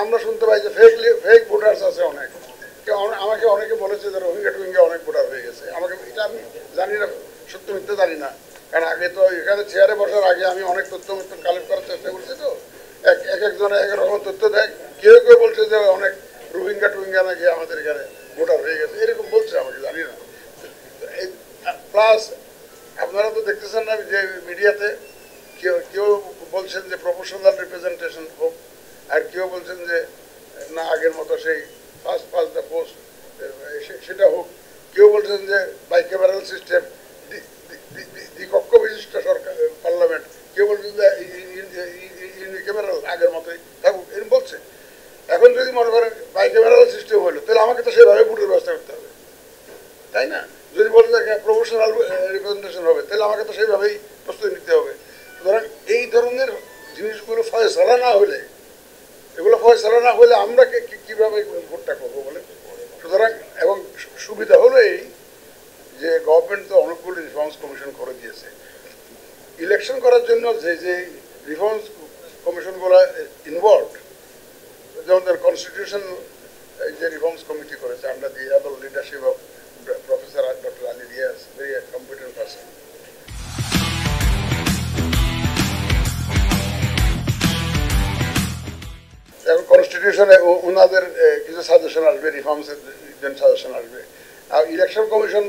আমরা শুনতে পাই যে ফেক ভোটার্স আছে অনেক, আমাকে অনেকে বলেছে যে রোহিঙ্গা টোহিঙ্গা অনেক ভোটার হয়ে গেছে। আমাকে এটা আমি জানি না, সত্য মিথ্যে জানি না, কারণ আগে তো এখানে চেয়ারে বসার আগে আমি অনেক তথ্য কালেক্ট করার চেষ্টা করছি। তো একজনে এক রকম তথ্য দেয়, কেউ কেউ বলছে যে অনেক রোহিঙ্গা টোহিঙ্গা নাকি আমাদের এখানে ভোটার হয়ে গেছে, এরকম বলছে, আমাকে জানি না। প্লাস আপনারা তো দেখতেছেন না যে মিডিয়াতে কেউ কেউ বলছেন যে প্রপোর্শনাল রিপ্রেজেন্টেশন হোক, আর কেউ বলছেন যে না আগের মতো সেই ফার্স্ট পাস্ট দ্য পোস্ট সেটা হোক, কেউ বলছেন যে বাইক্যামেরাল সিস্টেম, দ্বিকক্ষ বিশিষ্ট সরকার পার্লামেন্ট, কেউ বলছেন যে ইউনিক্যামেরাল আগের মতোই থাকুক, এরকম বলছে। এখন যদি মনে করেন বাইক্যামেরাল সিস্টেম হলো, তাহলে আমাকে তো সেভাবে ভোটের ব্যবস্থা করতে হবে, তাই না? যদি বলে যে প্রফেশনাল রিপ্রেজেন্টেশন হবে, তাহলে আমাকে তো সেইভাবেই প্রস্তুতি নিতে হবে। সুতরাং এই ধরনের জিনিসগুলো ফয়সালা না হলে, এগুলো ফয়সালা না হলে আমরা কিভাবে ভোটটা করবো বলে? সুতরাং এবং সুবিধা হলো এই যে গভর্নমেন্ট তো অনেকগুলো রিফর্মস কমিশন করে দিয়েছে ইলেকশন করার জন্য। যে যে রিফর্মস কমিশনগুলো ইনভলভ, যেমন কনস্টিটিউশন যে রিফর্মস কমিটি করেছে under the able leadership of professor doctor Ali Riaz, very competent person. এখন কনস্টিটিউশনে ওনাদের কিছু সাজেশন আসবে, রিফর্মসের জন্য সাজেশন আসবে। আর ইলেকশন কমিশন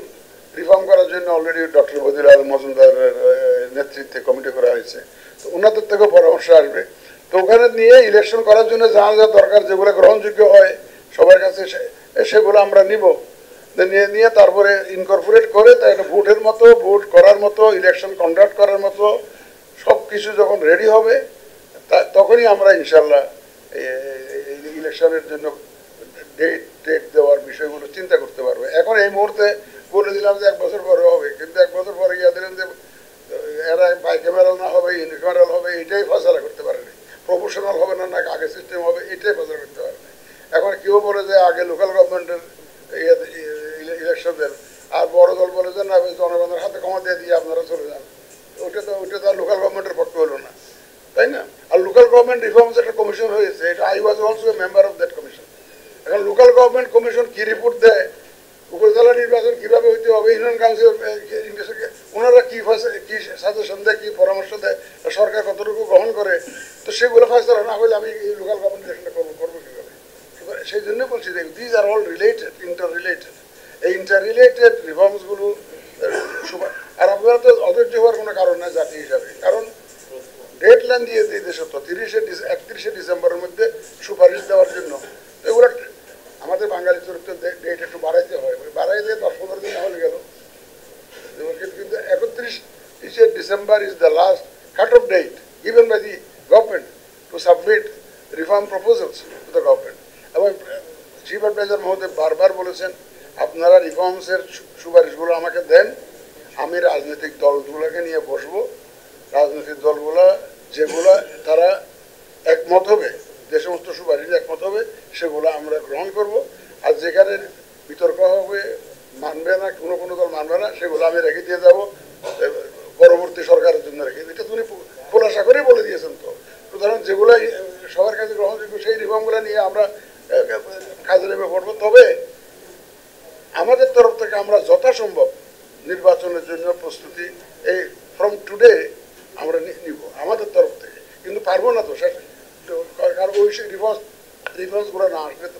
রিফর্ম করার জন্য অলরেডি ডক্টর বদিউল আলম মজুমদারের নেতৃত্বে কমিটি করা হয়েছে, তো ওনাদের থেকেও পরামর্শ আসবে। তো ওখানে নিয়ে ইলেকশন করার জন্য যা যা দরকার, যেগুলো গ্রহণযোগ্য হয় সবার কাছে, সেগুলো আমরা নিব, নিয়ে তারপরে ইনকর্পোরেট করে তাই ভোটের মতো, ভোট করার মতো, ইলেকশন কন্ডাক্ট করার মতো সব কিছু যখন রেডি হবে, তখনই আমরা ইনশাল্লাহ ইলেকশনের জন্য ডেট দেওয়ার বিষয়গুলো চিন্তা করতে পারবে। এখন এই মুহূর্তে বলে দিলাম যে 1 বছর পরে হবে, কিন্তু 1 বছর পরে গিয়ে দিলেন যে এরা বাইক্যামেরাল না হবে, ইউনিক্যামেরাল হবে, এটাই ফয়সালা করতে পারেনি। প্রফেশনাল হবে না, নাকি আগে সিস্টেম হবে, এটাই ফয়সালা করতে পারেনি। এখন কেউ বলে যে আগে লোকাল গভর্নমেন্টের ইলেকশন দেন, আর বড় দল বলে যে না জনগণের হাতে ক্ষমা দিয়ে আপনারা চলে যান। ওটা তো আর লোকাল গভর্নমেন্টের পক্ষে হলো না, তাই না? আর লোকাল গভর্নমেন্ট রিফর্মস একটা কমিশন হয়েছে, এটা I was also a member of that commission. এখন লোকাল গভর্নমেন্ট কমিশন কি রিপোর্ট দেয়, উপজেলা নির্বাচন কিভাবে হইতে হবে, ইউনিয়ন কাউন্সিল ওনারা কি সাজেশন দেয়, কি পরামর্শ দেয়, সরকার কতটুকু গ্রহণ করে, তো সেগুলো ফয়সালা না হলে আমি এই লোকাল গভর্নমেন্ট ইলেকশনটা করবো কীভাবে? সেই জন্য বলছি যে these are all related, inter related. এই ইন্টার রিলেটেড রিফর্মসগুলো, আর আপনারা তো অধৈর্য হওয়ার কোনো কারণ নাই জাতি হিসাবে, কারণ ডেড লাইন দিয়ে দিয়েছে তো 31শে ডিসেম্বরের মধ্যে সুপারিশ দেওয়ার জন্য। এগুলো আমাদের বাঙালি চরিত্র ডেট একটু বাড়াইতে হয়, বাড়াই দিয়ে 10-15 দিন হয়ে গেল, কিন্তু 31শে December is the last cut off date given by the government to submit reform proposals to the government. এবং চিফ অ্যাডভাইজার মহোদয় বারবার বলেছেন আপনারা রিফর্মসের সুপারিশগুলো আমাকে দেন, আমি রাজনৈতিক দলগুলোকে নিয়ে বসবো, রাজনৈতিক দলগুলো যেগুলো তারা একমত হবে, যে সমস্ত সুপারিশ একমত হবে সেগুলো আমরা গ্রহণ করব, আর যেখানে বিতর্ক হবে, মানবে না, কোনো দল মানবে না, সেগুলো আমি রেখে দিয়ে যাব পরবর্তী সরকারের জন্য রেখে। এটা তুমি খোলাসা করে বলে দিয়েছেন। তো সুতরাং যেগুলো সবার কাছে গ্রহণযোগ্য সেই রিফর্মগুলো নিয়ে আমরা কাজে নেমে পড়বো। তবে আমাদের তরফ থেকে আমরা যথাসম্ভব নির্বাচনের জন্য প্রস্তুতি এই ফ্রম টুডে আমরা নিব আমাদের তরফ থেকে, কিন্তু পারবো না তো শেষ, কারণ ওই রিফর্মসগুলো না আসলে তো